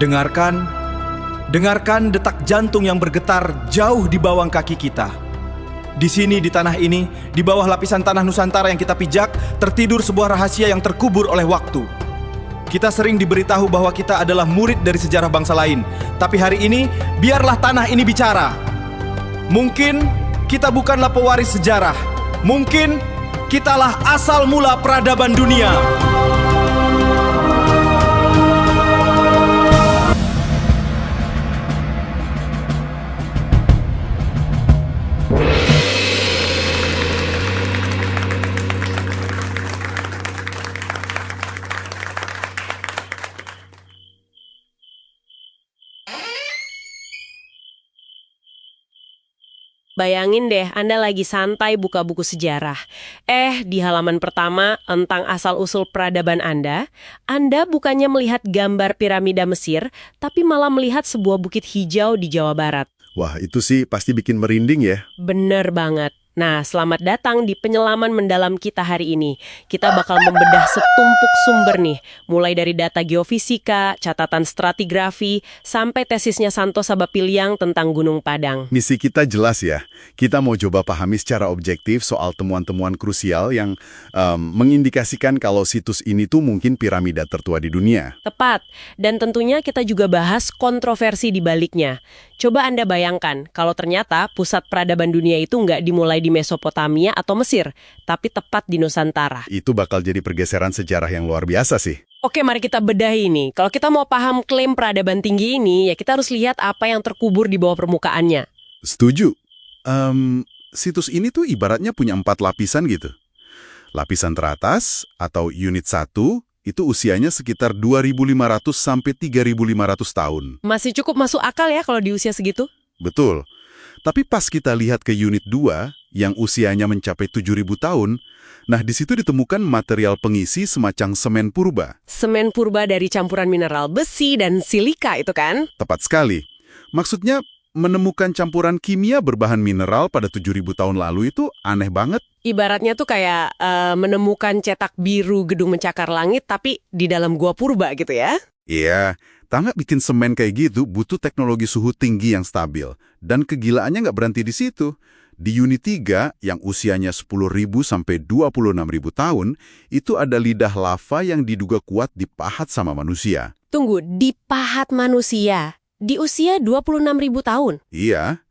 Dengarkan, dengarkan detak jantung yang bergetar jauh di bawah kaki kita. Di sini, di tanah ini, di bawah lapisan tanah Nusantara yang kita pijak, tertidur sebuah rahasia yang terkubur oleh waktu. Kita sering diberitahu bahwa kita adalah murid dari sejarah bangsa lain. Tapi hari ini, biarlah tanah ini bicara. Mungkin kita bukanlah pewaris sejarah. Mungkin kitalah asal mula peradaban dunia. Bayangin deh, Anda lagi santai buka buku sejarah. Di halaman pertama tentang asal-usul peradaban Anda bukannya melihat gambar piramida Mesir, tapi malah melihat sebuah bukit hijau di Jawa Barat. Wah, itu sih pasti bikin merinding ya. Bener banget. Nah, selamat datang di penyelaman mendalam kita hari ini. Kita bakal membedah setumpuk sumber nih, mulai dari data geofisika, catatan stratigrafi, sampai tesisnya Santo Sabapiliang tentang Gunung Padang. Misi kita jelas ya. Kita mau coba pahami secara objektif soal temuan-temuan krusial yang mengindikasikan kalau situs ini tuh mungkin piramida tertua di dunia. Tepat. Dan tentunya kita juga bahas kontroversi di baliknya. Coba Anda bayangkan, kalau ternyata pusat peradaban dunia itu nggak dimulai di Mesopotamia atau Mesir, tapi tepat di Nusantara. Itu bakal jadi pergeseran sejarah yang luar biasa sih. Oke, mari kita bedahi ini. Kalau kita mau paham klaim peradaban tinggi ini, ya kita harus lihat apa yang terkubur di bawah permukaannya. Setuju. Situs ini tuh ibaratnya punya 4 lapisan gitu. Lapisan teratas atau unit 1 itu usianya sekitar 2.500 sampai 3.500 tahun. Masih cukup masuk akal ya kalau di usia segitu? Betul. Tapi pas kita lihat ke unit 2 yang usianya mencapai 7.000 tahun, nah di situ ditemukan material pengisi semacam semen purba. Semen purba dari campuran mineral besi dan silika itu kan? Tepat sekali. Maksudnya menemukan campuran kimia berbahan mineral pada 7.000 tahun lalu itu aneh banget. Ibaratnya tuh kayak menemukan cetak biru gedung mencakar langit tapi di dalam gua purba gitu ya? Iya, Tangga bikin semen kayak gitu butuh teknologi suhu tinggi yang stabil. Dan kegilaannya nggak berhenti di situ. Di unit 3 yang usianya 10.000 sampai 26.000 tahun, itu ada lidah lava yang diduga kuat dipahat sama manusia. Tunggu, dipahat manusia? Di usia 26.000 tahun? Iya,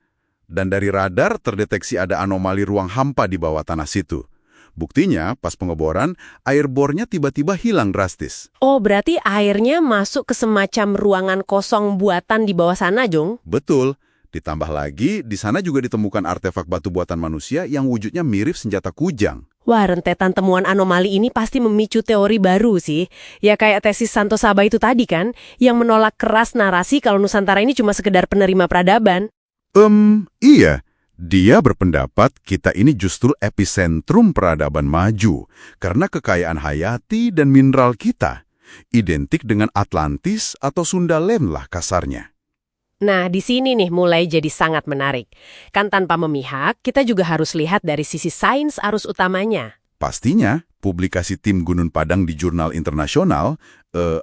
dan dari radar terdeteksi ada anomali ruang hampa di bawah tanah situ. Buktinya, pas pengeboran, air bornya tiba-tiba hilang drastis. Oh, berarti airnya masuk ke semacam ruangan kosong buatan di bawah sana, Jong? Betul. Ditambah lagi, di sana juga ditemukan artefak batu buatan manusia yang wujudnya mirip senjata kujang. Wah, rentetan temuan anomali ini pasti memicu teori baru sih. Ya kayak tesis Santo Saba itu tadi kan, yang menolak keras narasi kalau Nusantara ini cuma sekedar penerima peradaban. Iya. Dia berpendapat kita ini justru epicentrum peradaban maju karena kekayaan hayati dan mineral kita. Identik dengan Atlantis atau Sundaland lah kasarnya. Nah, di sini nih mulai jadi sangat menarik. Kan tanpa memihak, kita juga harus lihat dari sisi sains arus utamanya. Pastinya, publikasi tim Gunung Padang di jurnal internasional,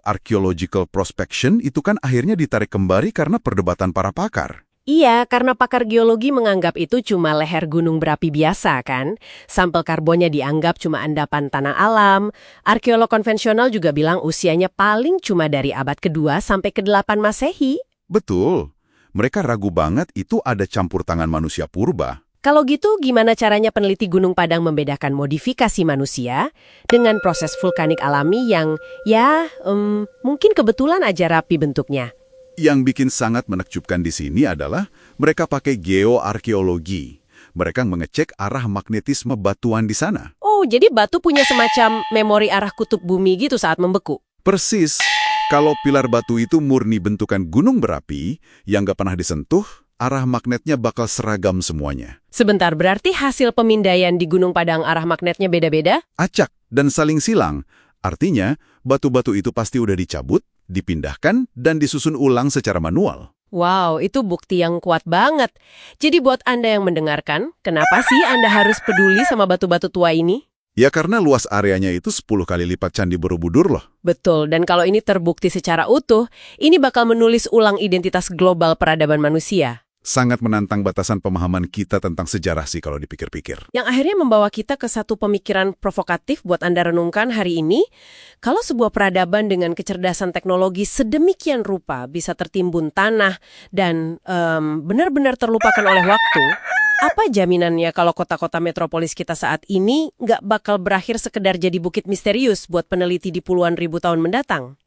Archaeological Prospection, itu kan akhirnya ditarik kembali karena perdebatan para pakar. Iya, karena pakar geologi menganggap itu cuma leher gunung berapi biasa kan. Sampel karbonnya dianggap cuma endapan tanah alam. Arkeolog konvensional juga bilang usianya paling cuma dari abad ke-2 sampai ke-8 Masehi. Betul. Mereka ragu banget itu ada campur tangan manusia purba. Kalau gitu, gimana caranya peneliti Gunung Padang membedakan modifikasi manusia dengan proses vulkanik alami yang, mungkin kebetulan aja rapi bentuknya? Yang bikin sangat menakjubkan di sini adalah mereka pakai geoarkeologi. Mereka mengecek arah magnetisme batuan di sana. Oh, jadi batu punya semacam memori arah kutub bumi gitu saat membeku? Persis. Kalau pilar batu itu murni bentukan gunung berapi yang nggak pernah disentuh, arah magnetnya bakal seragam semuanya. Sebentar, berarti hasil pemindaian di Gunung Padang arah magnetnya beda-beda? Acak dan saling silang. Artinya, batu-batu itu pasti udah dicabut, dipindahkan, dan disusun ulang secara manual. Wow, itu bukti yang kuat banget. Jadi buat Anda yang mendengarkan, kenapa sih Anda harus peduli sama batu-batu tua ini? Ya karena luas areanya itu 10 kali lipat Candi Borobudur loh. Betul, dan kalau ini terbukti secara utuh, ini bakal menulis ulang identitas global peradaban manusia. Sangat menantang batasan pemahaman kita tentang sejarah sih kalau dipikir-pikir. Yang akhirnya membawa kita ke satu pemikiran provokatif buat Anda renungkan hari ini. Kalau sebuah peradaban dengan kecerdasan teknologi sedemikian rupa bisa tertimbun tanah dan benar-benar terlupakan oleh waktu, apa jaminannya kalau kota-kota metropolis kita saat ini nggak bakal berakhir sekedar jadi bukit misterius buat peneliti di puluhan ribu tahun mendatang?